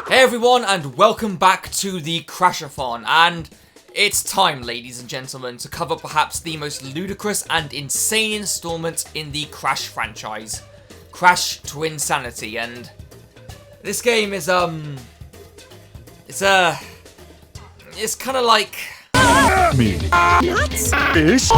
Hey everyone, and welcome back to the Crash-A-Thon, and it's time, ladies and gentlemen, to cover perhaps the most ludicrous and insane installment in the Crash franchise, Crash Twinsanity. And this game is, it's kind of like... Me. What? Fish?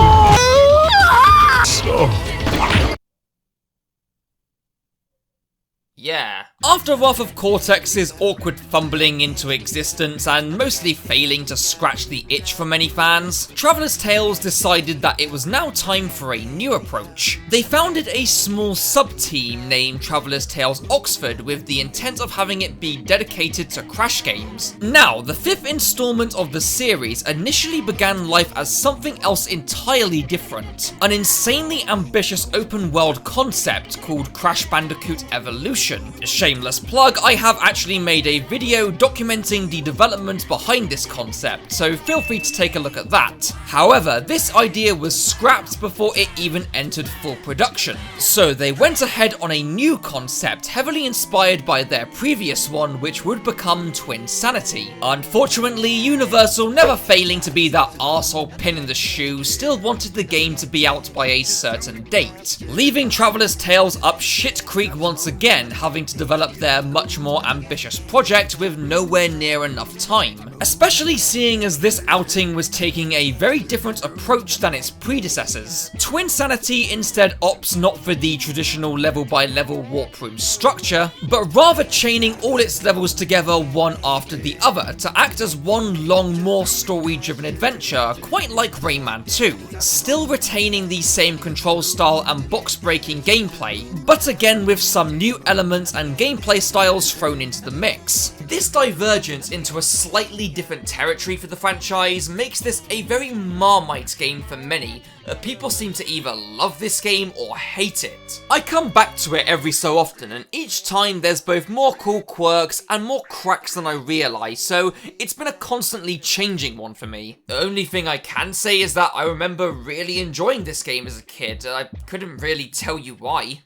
Yeah. After a while of Cortex's awkward fumbling into existence and mostly failing to scratch the itch for many fans, Traveller's Tales decided that it was now time for a new approach. They founded a small sub-team named Traveller's Tales Oxford with the intent of having it be dedicated to Crash games. Now, the fifth installment of the series initially began life as something else entirely different, an insanely ambitious open-world concept called Crash Bandicoot Evolution. Shameless plug, I have actually made a video documenting the development behind this concept, so feel free to take a look at that. However, this idea was scrapped before it even entered full production, so they went ahead on a new concept heavily inspired by their previous one, which would become Twinsanity. Unfortunately, Universal, never failing to be that arsehole pin in the shoe, still wanted the game to be out by a certain date, leaving Traveller's Tales up shit creek once again, having to develop their much more ambitious project with nowhere near enough time. Especially seeing as this outing was taking a very different approach than its predecessors. Twinsanity instead opts not for the traditional level by level warp room structure, but rather chaining all its levels together one after the other to act as one long, more story driven adventure, quite like Rayman 2. Still retaining the same control style and box breaking gameplay, but again with some new elements and gameplay styles thrown into the mix. This divergence into a slightly different territory for the franchise makes this a very Marmite game for many. People seem to either love this game or hate it. I come back to it every so often, and each time there's both more cool quirks and more cracks than I realise, so it's been a constantly changing one for me. The only thing I can say is that I remember really enjoying this game as a kid. I couldn't really tell you why.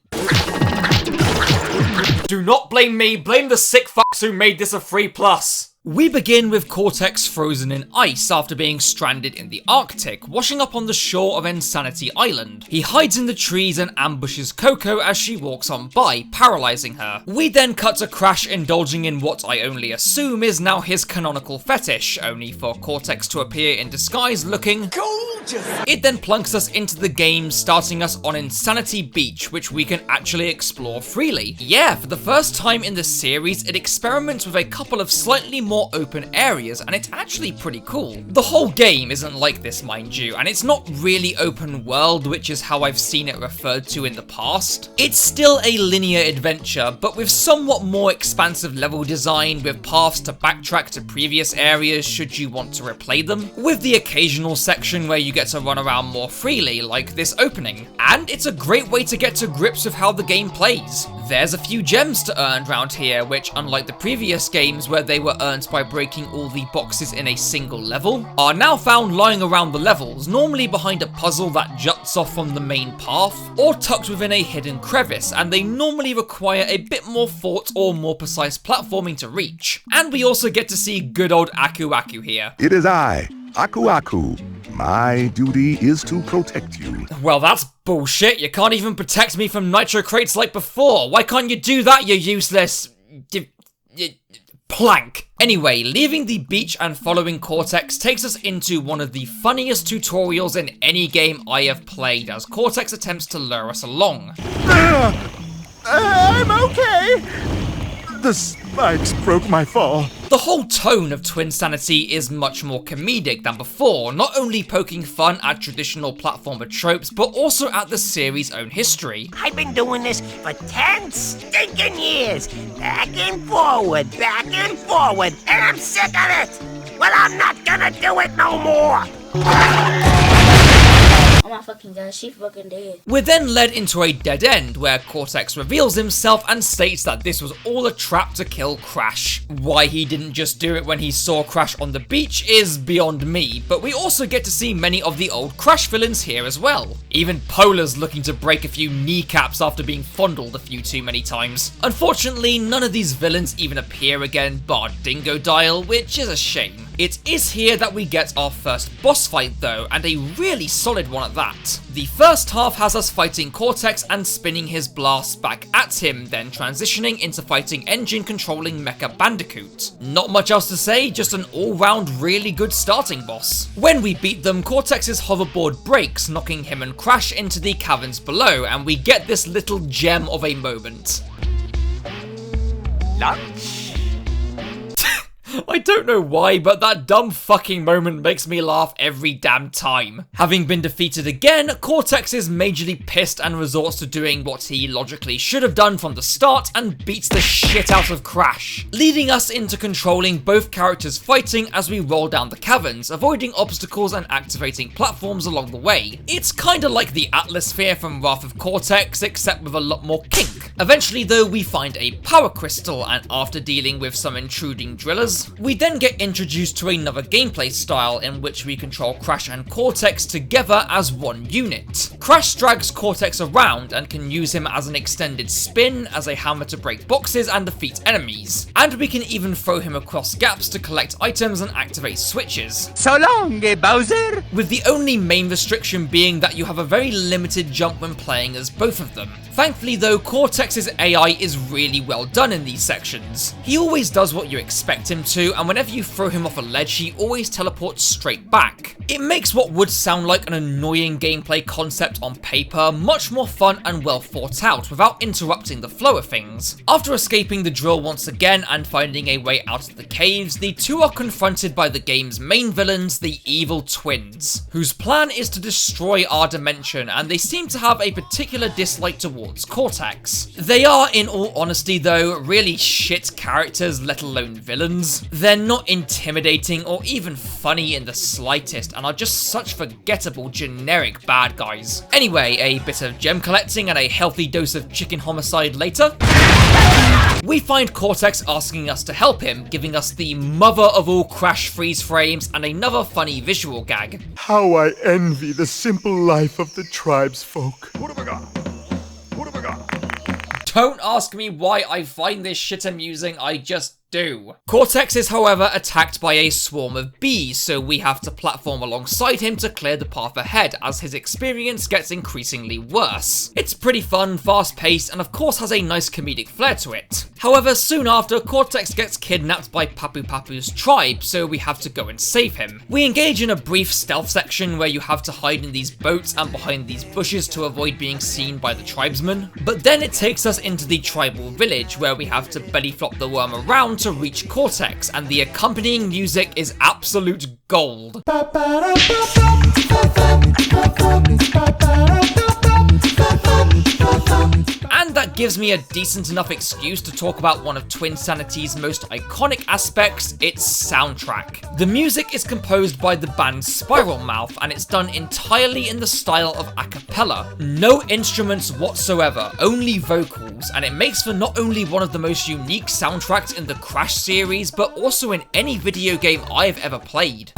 Do not blame me, blame the sick fucks who made this a free plus. We begin with Cortex frozen in ice after being stranded in the Arctic, washing up on the shore of Insanity Island. He hides in the trees and ambushes Coco as she walks on by, paralysing her. We then cut to Crash indulging in what I only assume is now his canonical fetish, only for Cortex to appear in disguise looking gorgeous. It then plunks us into the game, starting us on Insanity Beach, which we can actually explore freely. Yeah, for the first time in the series, it experiments with a couple of slightly more open areas, and it's actually pretty cool. The whole game isn't like this, mind you, and it's not really open world, which is how I've seen it referred to in the past. It's still a linear adventure, but with somewhat more expansive level design, with paths to backtrack to previous areas should you want to replay them, with the occasional section where you get to run around more freely, like this opening. And it's a great way to get to grips with how the game plays. There's a few gems to earn around here, which, unlike the previous games where they were earned by breaking all the boxes in a single level, are now found lying around the levels, normally behind a puzzle that juts off from the main path, or tucked within a hidden crevice, and they normally require a bit more thought or more precise platforming to reach. And we also get to see good old Aku Aku here. It is I, Aku Aku. My duty is to protect you. Well, that's bullshit. You can't even protect me from nitro crates like before. Why can't you do that, you useless... plank. Anyway, leaving the beach and following Cortex takes us into one of the funniest tutorials in any game I have played, as Cortex attempts to lure us along. I'm okay. The spikes broke my fall. The whole tone of Twinsanity is much more comedic than before, not only poking fun at traditional platformer tropes, but also at the series' own history. I've been doing this for 10 stinking years. Back and forward, and I'm sick of it. Well, I'm not gonna do it no more. Oh my fucking god, she fucking dead. We're then led into a dead end where Cortex reveals himself and states that this was all a trap to kill Crash. Why he didn't just do it when he saw Crash on the beach is beyond me, but we also get to see many of the old Crash villains here as well. Even Polar's looking to break a few kneecaps after being fondled a few too many times. Unfortunately, none of these villains even appear again, bar Dingo Dial, which is a shame. It is here that we get our first boss fight though, and a really solid one at that. The first half has us fighting Cortex and spinning his blast back at him, then transitioning into fighting engine-controlling Mecha Bandicoot. Not much else to say, just an all-round really good starting boss. When we beat them, Cortex's hoverboard breaks, knocking him and Crash into the caverns below, and we get this little gem of a moment. Lunch? I don't know why, but that dumb fucking moment makes me laugh every damn time. Having been defeated again, Cortex is majorly pissed and resorts to doing what he logically should have done from the start and beats the shit out of Crash, leading us into controlling both characters fighting as we roll down the caverns, avoiding obstacles and activating platforms along the way. It's kinda like the Atmosphere from Wrath of Cortex, except with a lot more kink. Eventually though, we find a power crystal, and after dealing with some intruding drillers, we then get introduced to another gameplay style in which we control Crash and Cortex together as one unit. Crash drags Cortex around and can use him as an extended spin, as a hammer to break boxes and defeat enemies. And we can even throw him across gaps to collect items and activate switches. So long, Bowser! With the only main restriction being that you have a very limited jump when playing as both of them. Thankfully though, Cortex's AI is really well done in these sections. He always does what you expect him to, and whenever you throw him off a ledge, he always teleports straight back. It makes what would sound like an annoying gameplay concept on paper much more fun and well thought out without interrupting the flow of things. After escaping the drill once again and finding a way out of the caves, the two are confronted by the game's main villains, the evil twins, whose plan is to destroy our dimension, and they seem to have a particular dislike towards Cortex. They are, in all honesty though, really shit characters, let alone villains. They're not intimidating or even funny in the slightest, and are just such forgettable generic bad guys. Anyway, a bit of gem collecting and a healthy dose of chicken homicide later, we find Cortex asking us to help him, giving us the mother of all Crash freeze frames and another funny visual gag. How I envy the simple life of the tribesfolk. Don't ask me why I find this shit amusing, I just do. Cortex is however attacked by a swarm of bees, so we have to platform alongside him to clear the path ahead as his experience gets increasingly worse. It's pretty fun, fast paced, and of course has a nice comedic flair to it. However, soon after, Cortex gets kidnapped by Papu Papu's tribe, so we have to go and save him. We engage in a brief stealth section where you have to hide in these boats and behind these bushes to avoid being seen by the tribesmen, but then it takes us into the tribal village where we have to belly flop the worm around to reach Cortex, and the accompanying music is absolute gold. And that gives me a decent enough excuse to talk about one of Twinsanity's most iconic aspects, its soundtrack. The music is composed by the band Spiral Mouth, and it's done entirely in the style of a cappella. No instruments whatsoever, only vocals, and it makes for not only one of the most unique soundtracks in the Crash series, but also in any video game I have ever played.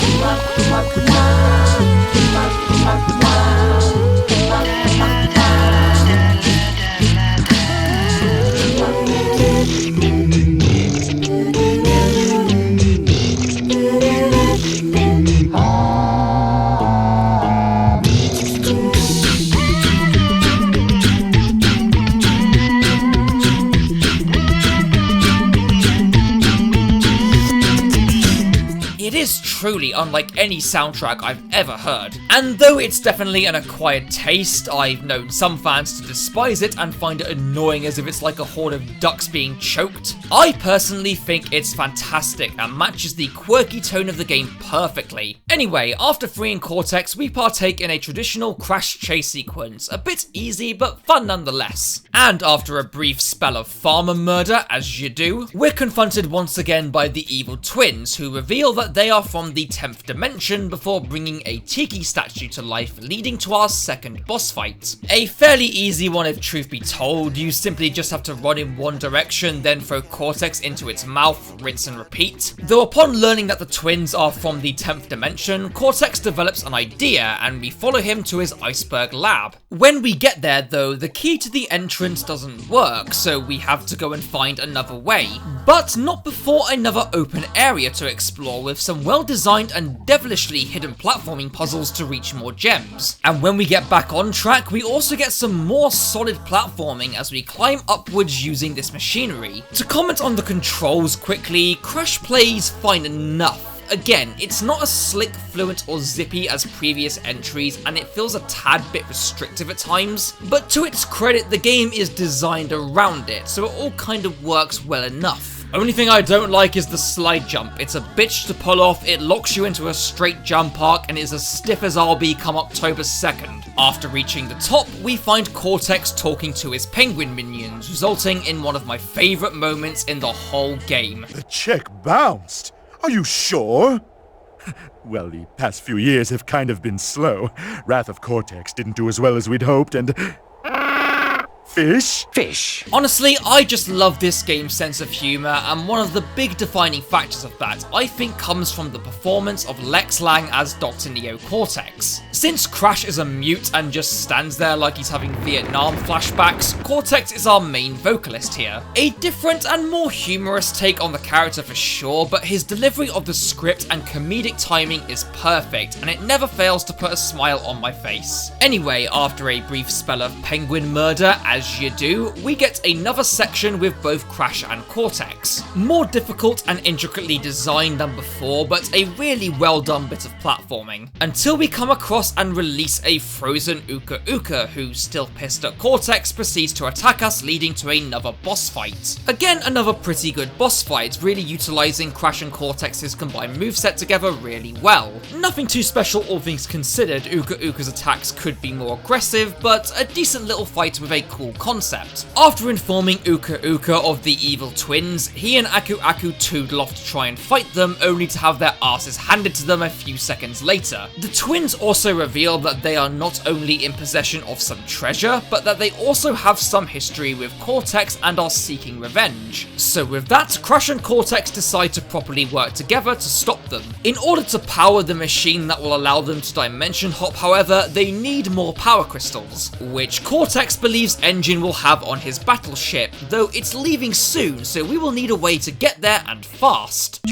It is truly unlike any soundtrack I've ever heard. And though it's definitely an acquired taste, I've known some fans to despise it and find it annoying as if it's like a horde of ducks being choked. I personally think it's fantastic and matches the quirky tone of the game perfectly. Anyway, after freeing Cortex, we partake in a traditional Crash chase sequence, a bit easy but fun nonetheless. And after a brief spell of farmer murder, as you do, we're confronted once again by the evil twins, who reveal that they are from the 10th dimension before bringing a tiki statue statue to life, leading to our second boss fight. A fairly easy one if truth be told. You simply just have to run in one direction, then throw Cortex into its mouth, rinse and repeat. Though upon learning that the twins are from the 10th dimension, Cortex develops an idea and we follow him to his iceberg lab. When we get there though, the key to the entrance doesn't work, so we have to go and find another way. But not before another open area to explore with some well-designed and devilishly hidden platforming puzzles to reach more gems. And when we get back on track, we also get some more solid platforming as we climb upwards using this machinery. To comment on the controls quickly, Crash plays fine enough. Again, it's not as slick, fluent or zippy as previous entries and it feels a tad bit restrictive at times, but to its credit the game is designed around it, so it all kind of works well enough. Only thing I don't like is the slide jump. It's a bitch to pull off, it locks you into a straight jump arc and is as stiff as I'll be come October 2nd. After reaching the top, we find Cortex talking to his penguin minions, resulting in one of my favourite moments in the whole game. The check bounced. Are you sure? Well, the past few years have kind of been slow. Wrath of Cortex didn't do as well as we'd hoped, and... Fish? Honestly, I just love this game's sense of humour, and one of the big defining factors of that, I think, comes from the performance of Lex Lang as Dr. Neo Cortex. Since Crash is a mute and just stands there like he's having Vietnam flashbacks, Cortex is our main vocalist here. A different and more humorous take on the character for sure, but his delivery of the script and comedic timing is perfect, and it never fails to put a smile on my face. Anyway, after a brief spell of penguin murder, as you do, we get another section with both Crash and Cortex. More difficult and intricately designed than before, but a really well done bit of platforming. Until we come across and release a frozen Uka Uka, who, still pissed at Cortex, proceeds to attack us, leading to another boss fight. Again, another pretty good boss fight, really utilising Crash and Cortex's combined moveset together really well. Nothing too special all things considered, Uka Uka's attacks could be more aggressive, but a decent little fight with a cool concept. After informing Uka Uka of the evil twins, he and Aku Aku toodle off to try and fight them, only to have their asses handed to them a few seconds later. The twins also reveal that they are not only in possession of some treasure, but that they also have some history with Cortex and are seeking revenge. So with that, Crash and Cortex decide to properly work together to stop them. In order to power the machine that will allow them to dimension hop, however, they need more power crystals, which Cortex believes Engine will have on his battleship, though it's leaving soon, so we will need a way to get there and fast.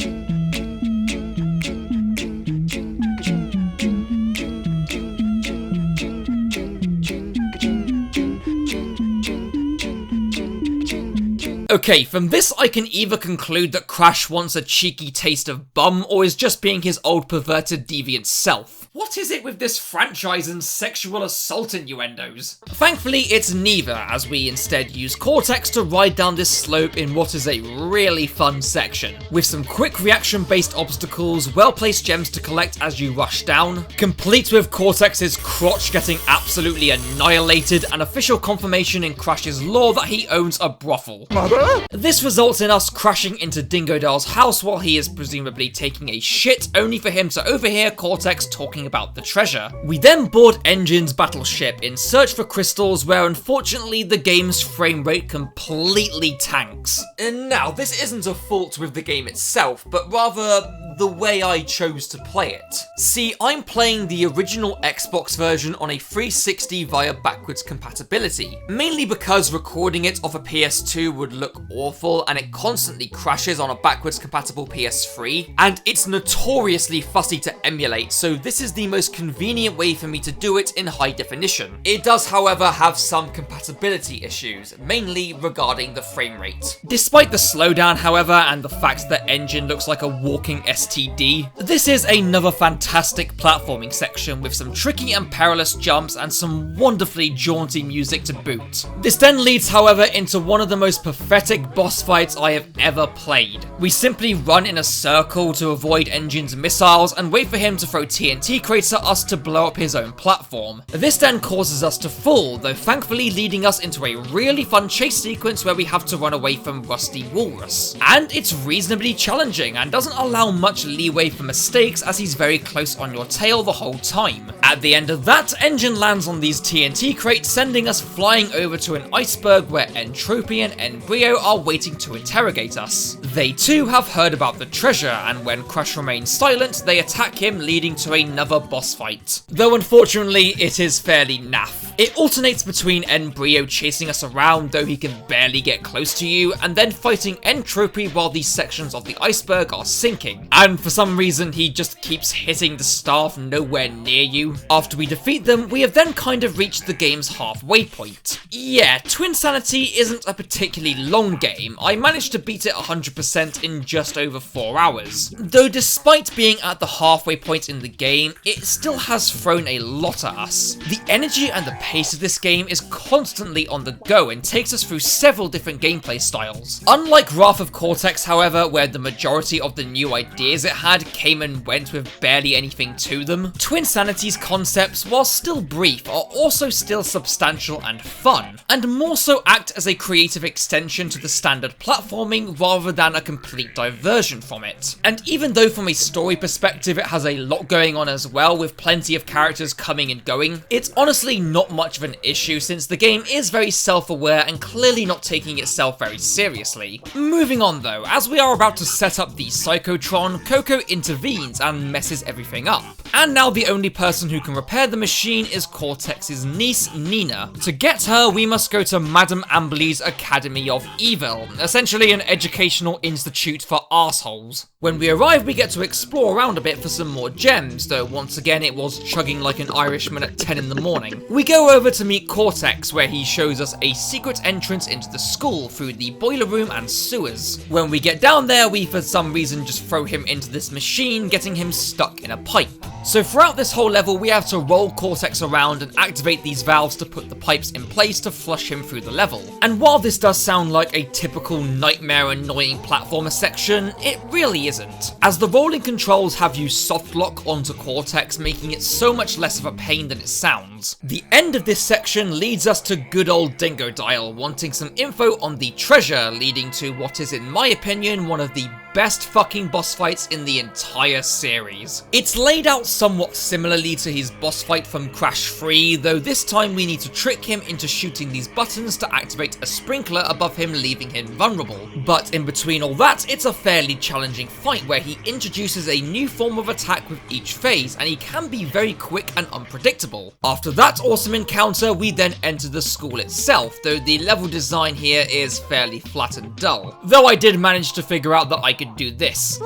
Okay, from this I can either conclude that Crash wants a cheeky taste of bum, or is just being his old perverted deviant self. What is it with this franchise and sexual assault innuendos? Thankfully, it's neither, as we instead use Cortex to ride down this slope in what is a really fun section, with some quick reaction-based obstacles, well-placed gems to collect as you rush down, complete with Cortex's crotch getting absolutely annihilated, and official confirmation in Crash's lore that he owns a brothel. Mother? This results in us crashing into Dingodel's house while he is presumably taking a shit, only for him to overhear Cortex talking about the treasure. We then board Engine's battleship in search for crystals, where unfortunately the game's frame rate completely tanks. And now, this isn't a fault with the game itself, but rather the way I chose to play it. See, I'm playing the original Xbox version on a 360 via backwards compatibility, mainly because recording it off a PS2 would look awful and it constantly crashes on a backwards compatible PS3, and it's notoriously fussy to emulate, so this is the most convenient way for me to do it in high definition. It does, however, have some compatibility issues, mainly regarding the frame rate. Despite the slowdown, however, and the fact that Engine looks like a walking STD, this is another fantastic platforming section with some tricky and perilous jumps and some wonderfully jaunty music to boot. This then leads, however, into one of the most perfect pathetic boss fights I have ever played. We simply run in a circle to avoid Engine's missiles and wait for him to throw TNT crates at us to blow up his own platform. This then causes us to fall, though thankfully leading us into a really fun chase sequence where we have to run away from Rusty Walrus. And it's reasonably challenging and doesn't allow much leeway for mistakes as he's very close on your tail the whole time. At the end of that, Engine lands on these TNT crates, sending us flying over to an iceberg where Entropy and Embryo are waiting to interrogate us. They too have heard about the treasure, and when Crash remains silent, they attack him, leading to another boss fight. Though unfortunately, it is fairly naff. It alternates between Embryo chasing us around, though he can barely get close to you, and then fighting Entropy while these sections of the iceberg are sinking. And for some reason, he just keeps hitting the staff nowhere near you. After we defeat them, we have then kind of reached the game's halfway point. Yeah, Twinsanity isn't a particularly long game. I managed to beat it 100% in just over 4 hours. Though despite being at the halfway point in the game, it still has thrown a lot at us. The energy and the pace of this game is constantly on the go and takes us through several different gameplay styles. Unlike Wrath of Cortex, however, where the majority of the new ideas it had came and went with barely anything to them, Twinsanity's concepts, while still brief, are also still substantial and fun, and more so act as a creative extension to the standard platforming rather than a complete diversion from it. And even though from a story perspective it has a lot going on as well, with plenty of characters coming and going, it's honestly not much of an issue since the game is very self-aware and clearly not taking itself very seriously. Moving on though, as we are about to set up the Psychotron, Coco intervenes and messes everything up. And now the only person who can repair the machine is Cortex's niece, Nina. To get her, we must go to Madame Amberley's Academy of Evil, essentially an educational institute for arseholes. When we arrive, we get to explore around a bit for some more gems, though once again it was chugging like an Irishman at 10 in the morning. We go over to meet Cortex, where he shows us a secret entrance into the school through the boiler room and sewers. When we get down there, we for some reason just throw him into this machine, getting him stuck in a pipe. So throughout this whole level, we have to roll Cortex around and activate these valves to put the pipes in place to flush him through the level. And while this does sound like a typical nightmare annoying platformer section, it really isn't, as the rolling controls have you soft lock onto Cortex, making it so much less of a pain than it sounds. The end of this section leads us to good old Dingodile wanting some info on the treasure, leading to what is in my opinion one of the best fucking boss fights in the entire series. It's laid out somewhat similarly to his boss fight from Crash 3, though this time we need to trick him into shooting these buttons to activate a sprinkler above him, leaving him vulnerable. But in between all that, it's a fairly challenging fight where he introduces a new form of attack with each phase, and he can be very quick and unpredictable. After that awesome encounter, we then enter the school itself, though the level design here is fairly flat and dull. Though I did manage to figure out that I could do this.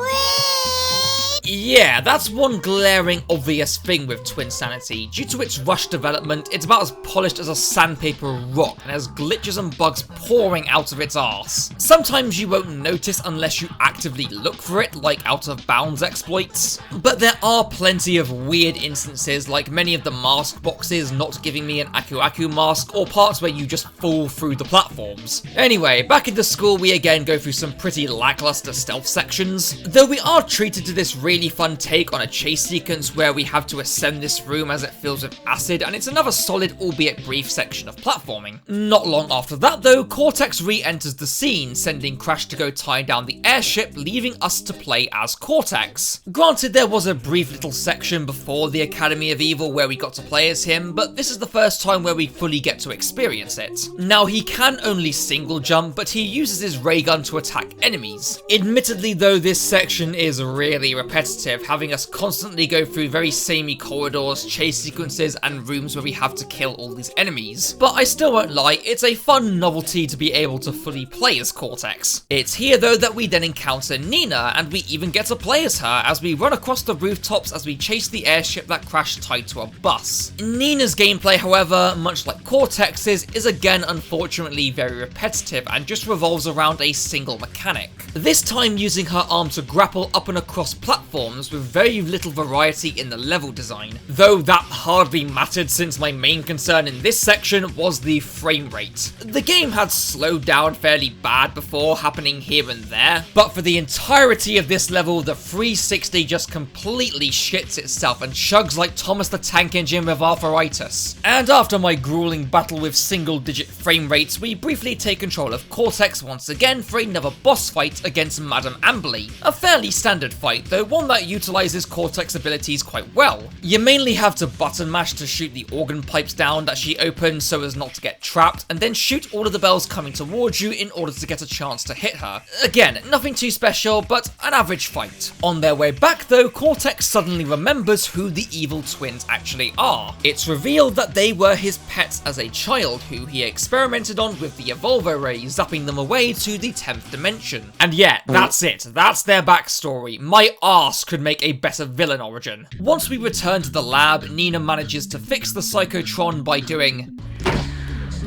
Yeah, that's one glaring obvious thing with Twinsanity. Due to its rushed development, it's about as polished as a sandpaper rock and has glitches and bugs pouring out of its arse. Sometimes you won't notice unless you actively look for it, like out of bounds exploits. But there are plenty of weird instances, like many of the mask boxes not giving me an Aku Aku mask, or parts where you just fall through the platforms. Anyway, back in the school we again go through some pretty lackluster stealth sections, though we are treated to this really fun take on a chase sequence where we have to ascend this room as it fills with acid, and it's another solid albeit brief section of platforming. Not long after that though, Cortex re-enters the scene, sending Crash to go tie down the airship, leaving us to play as Cortex. Granted, there was a brief little section before the Academy of Evil where we got to play as him, but this is the first time where we fully get to experience it. Now, he can only single jump, but he uses his ray gun to attack enemies. Admittedly though, this section is really repetitive, having us constantly go through very samey corridors, chase sequences, and rooms where we have to kill all these enemies. But I still won't lie, it's a fun novelty to be able to fully play as Cortex. It's here though that we then encounter Nina, and we even get to play as her as we run across the rooftops as we chase the airship that crashed tied to a bus. Nina's gameplay, however, much like Cortex's, is again unfortunately very repetitive and just revolves around a single mechanic. This time using her arm to grapple up and across platforms platforms with very little variety in the level design, though that hardly mattered since my main concern in this section was the frame rate. The game had slowed down fairly bad before, happening here and there, but for the entirety of this level, the 360 just completely shits itself and chugs like Thomas the Tank Engine with arthritis. And after my grueling battle with single-digit frame rates, we briefly take control of Cortex once again for another boss fight against Madame Amberly. A fairly standard fight, though one that utilizes Cortex abilities quite well. You mainly have to button mash to shoot the organ pipes down that she opens so as not to get trapped, and then shoot all of the bells coming towards you in order to get a chance to hit her. Again, nothing too special, but an average fight. On their way back though, Cortex suddenly remembers who the evil twins actually are. It's revealed that they were his pets as a child who he experimented on with the Evolvo Ray, zapping them away to the 10th dimension. And yeah, that's it. That's their backstory. My arse could make a better villain origin. Once we return to the lab, Nina manages to fix the Psychotron by doing...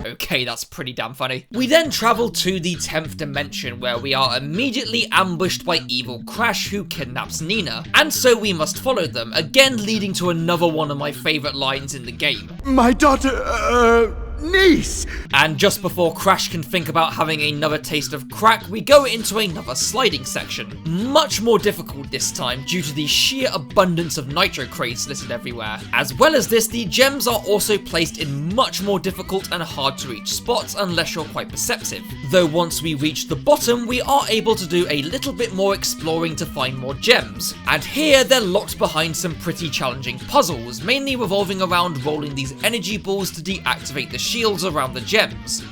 Okay, that's pretty damn funny. We then travel to the 10th dimension where we are immediately ambushed by evil Crash who kidnaps Nina, and so we must follow them, again leading to another one of my favourite lines in the game. My daughter, niece! And just before Crash can think about having another taste of crack, we go into another sliding section. Much more difficult this time due to the sheer abundance of nitro crates littered everywhere. As well as this, the gems are also placed in much more difficult and hard to reach spots unless you're quite perceptive. Though once we reach the bottom, we are able to do a little bit more exploring to find more gems. And here they're locked behind some pretty challenging puzzles, mainly revolving around rolling these energy balls to deactivate the shields around the gems.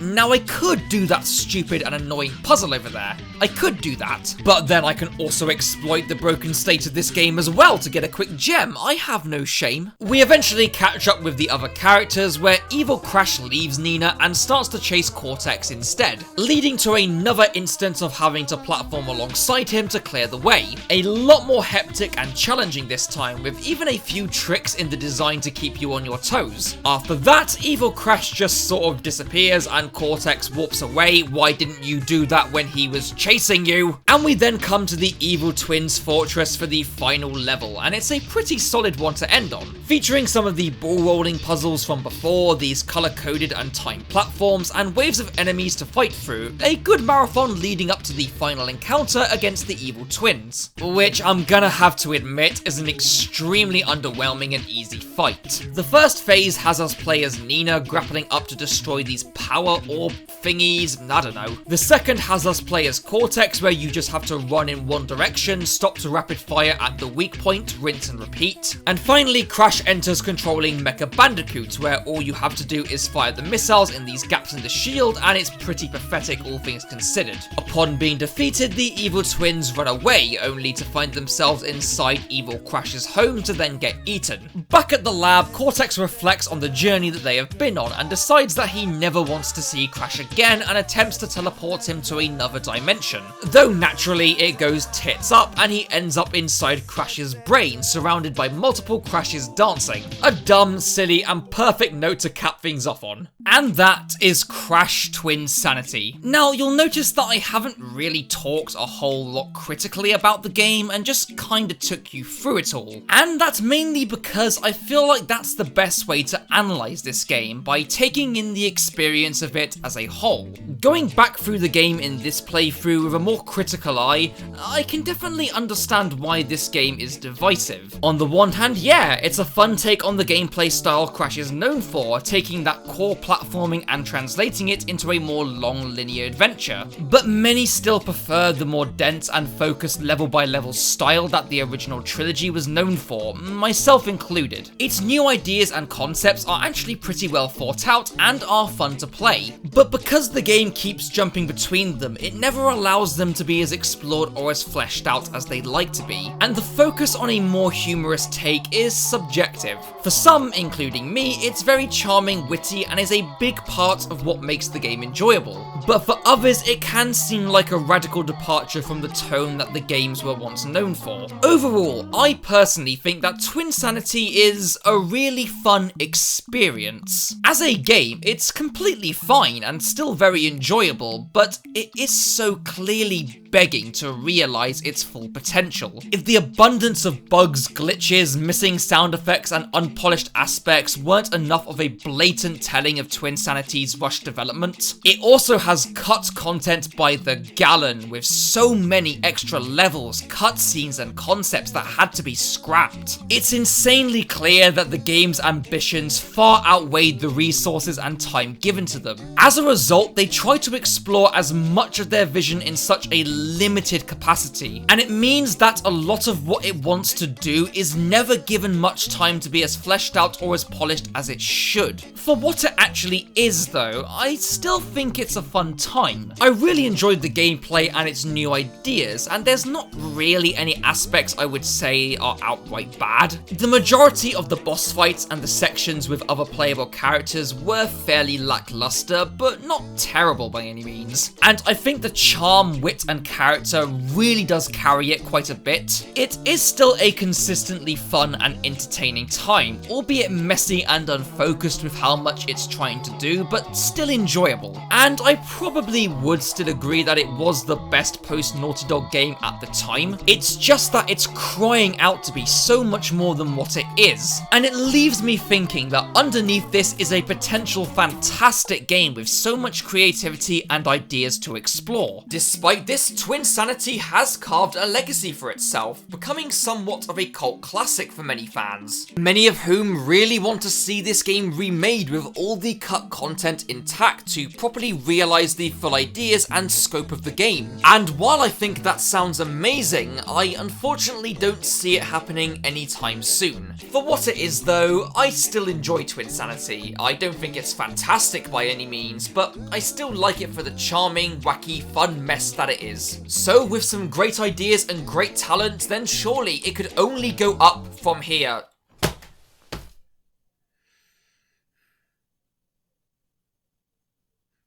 Now I could do that stupid and annoying puzzle over there. I could do that, but then I can also exploit the broken state of this game as well to get a quick gem. I have no shame. We eventually catch up with the other characters where evil Crash leaves Nina and starts to chase Cortex instead, leading to another instance of having to platform alongside him to clear the way. A lot more hectic and challenging this time, with even a few tricks in the design to keep you on your toes. After that, evil Crash just sort of disappears and Cortex warps away. Why didn't you do that when he was chasing you? And we then come to the evil twins fortress for the final level, and it's a pretty solid one to end on, featuring some of the ball rolling puzzles from before, these color-coded and timed platforms, and waves of enemies to fight through. A good marathon leading up to the final encounter against the evil twins, which I'm gonna have to admit is an extremely underwhelming and easy fight. The first phase has us play as Nina grappling up to destroy these power orb thingies, I don't know. The second has us play as Cortex, where you just have to run in one direction, stop to rapid fire at the weak point, rinse and repeat. And finally, Crash enters controlling Mecha Bandicoot, where all you have to do is fire the missiles in these gaps in the shield, and it's pretty pathetic all things considered. Upon being defeated, the evil twins run away, only to find themselves inside evil Crash's home to then get eaten. Back at the lab, Cortex reflects on the journey that they have been on and decides that he never wants to see Crash again and attempts to teleport him to another dimension. Though naturally it goes tits up and he ends up inside Crash's brain, surrounded by multiple Crashes dancing. A dumb, silly and perfect note to cap things off on. And that is Crash Twinsanity. Now you'll notice that I haven't really talked a whole lot critically about the game and just kinda took you through it all. And that's mainly because I feel like that's the best way to analyze this game, by taking in the experience of it as a whole. Going back through the game in this playthrough with a more critical eye, I can definitely understand why this game is divisive. On the one hand, yeah, it's a fun take on the gameplay style Crash is known for, taking that core platforming and translating it into a more long linear adventure. But many still prefer the more dense and focused level by level style that the original trilogy was known for, myself included. Its new ideas and concepts are actually pretty well thought out and are fun to play, but because the game keeps jumping between them, it never allows them to be as explored or as fleshed out as they'd like to be, and the focus on a more humorous take is subjective. For some, including me, it's very charming, witty, and is a big part of what makes the game enjoyable. But for others, it can seem like a radical departure from the tone that the games were once known for. Overall, I personally think that Twinsanity is a really fun experience. As a game, it's completely fine and still very enjoyable, but it is so clearly begging to realize its full potential. If the abundance of bugs, glitches, missing sound effects, and unpolished aspects weren't enough of a blatant telling of Twinsanity's rushed development, it also has cut content by the gallon, with so many extra levels, cutscenes, and concepts that had to be scrapped. It's insanely clear that the game's ambitions far outweighed the resources and time given to them. As a result, they try to explore as much of their vision in such a limited capacity, and it means that a lot of what it wants to do is never given much time to be as fleshed out or as polished as it should. For what it actually is though, I still think it's a fun time. I really enjoyed the gameplay and its new ideas, and there's not really any aspects I would say are outright bad. The majority of the boss fights and the sections with other playable characters were fairly lackluster, but not terrible by any means. And I think the charm, wit, and character really does carry it quite a bit. It is still a consistently fun and entertaining time, albeit messy and unfocused with how much it's trying to do, but still enjoyable. And I probably would still agree that it was the best post-Naughty Dog game at the time. It's just that it's crying out to be so much more than what it is. And it leaves me thinking that underneath this is a potential fantastic game with so much creativity and ideas to explore. Despite this, Twinsanity has carved a legacy for itself, becoming somewhat of a cult classic for many fans, many of whom really want to see this game remade with all the cut content intact to properly realize the full ideas and scope of the game. And while I think that sounds amazing, I unfortunately don't see it happening anytime soon. For what it is though, I still enjoy Twinsanity. I don't think it's fantastic by any means, but I still like it for the charming, wacky, fun mess that it is. So with some great ideas and great talent, then surely it could only go up from here.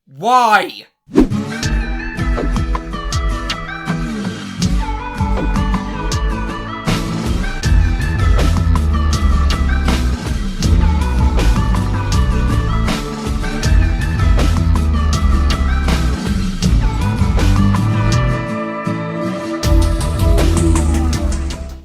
Why?